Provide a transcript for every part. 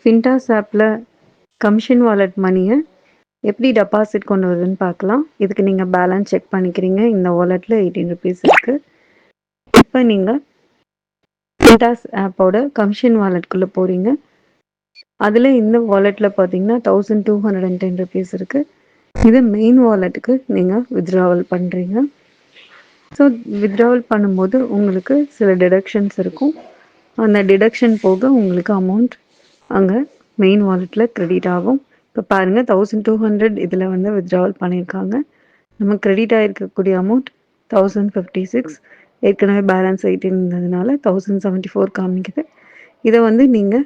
ஃபின்டாஸ் ஆப்பில் commission wallet மணியை எப்படி டெபாசிட் கொண்டு வருதுன்னு பார்க்கலாம். இதுக்கு நீங்கள் பேலன்ஸ் செக் பண்ணிக்கிறீங்க. இந்த வாலெட்டில் 18 ருபீஸ் இருக்குது. இப்போ நீங்கள் ஃபின்டாஸ் ஆப்போட கமிஷன் வாலெட்குள்ளே போகிறீங்க. அதில் இந்த வாலெட்டில் பார்த்தீங்கன்னா 1210 ருபீஸ் இருக்குது. இது மெயின் வாலெட்டுக்கு நீங்கள் வித்ட்ராவல் பண்ணுறீங்க. ஸோ வித்ட்ராவல் பண்ணும்போது உங்களுக்கு சில டிடக்ஷன்ஸ் இருக்கும். அந்த டிடக்ஷன் போக உங்களுக்கு அமௌண்ட் அங்கே மெயின் வாலெட்டில் கிரெடிட் ஆகும். இப்போ பாருங்கள் 1200 இதில் வந்து வித்ட்ராவல் பண்ணியிருக்காங்க. நம்ம கிரெடிட் ஆகிருக்கக்கூடிய அமௌண்ட் 1056. ஏற்கனவே பேலன்ஸ் 18 இருந்ததுனால 1074 காமிக்குது. இதை வந்து நீங்கள்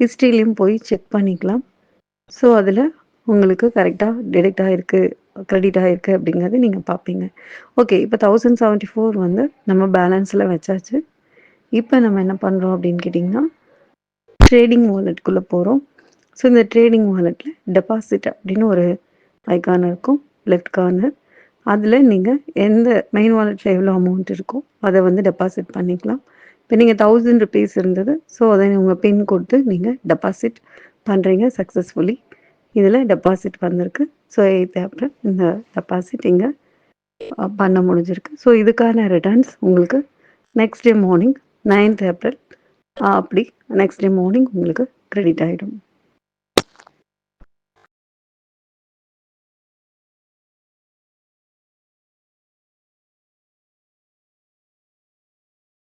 ஹிஸ்ட்ரிலையும் போய் செக் பண்ணிக்கலாம். ஸோ அதில் உங்களுக்கு கரெக்டாக டிடெக்ட் ஆகிருக்கு, கிரெடிட் ஆகிருக்கு அப்படிங்கிறது நீங்கள் பார்ப்பீங்க. ஓகே, இப்போ 1074 வந்து நம்ம பேலன்ஸில் வச்சாச்சு. இப்போ நம்ம என்ன பண்ணுறோம் அப்படின்னு கேட்டிங்கன்னா, ட்ரேடிங் வாலெட்டுக்குள்ளே போகிறோம். ஸோ இந்த ட்ரேடிங் வாலெட்டில் டெபாசிட் அப்படின்னு ஒரு ஐக்கான் இருக்கும் லெஃப்ட் கார்னர். அதில் நீங்கள் எந்த மெயின் வாலெட்டில் எவ்வளோ அமௌண்ட் இருக்கோ அதை வந்து டெபாசிட் பண்ணிக்கலாம். இப்போ நீங்கள் 1000 ருபீஸ் இருந்தது. ஸோ அதை உங்கள் பின் கொடுத்து நீங்கள் டெபாசிட் பண்ணுறீங்க சக்ஸஸ்ஃபுல்லி. இதில் டெபாசிட் வந்திருக்கு. ஸோ 8th ஏப்ரல் இந்த டெபாசிட் இங்கே பண்ண முடிஞ்சிருக்கு. ஸோ இதுக்கான ரிட்டர்ன்ஸ் உங்களுக்கு next day morning 9th April அப்படி நெக்ஸ்ட் டே மார்னிங் உங்களுக்கு கிரெடிட் ஆகிடும்.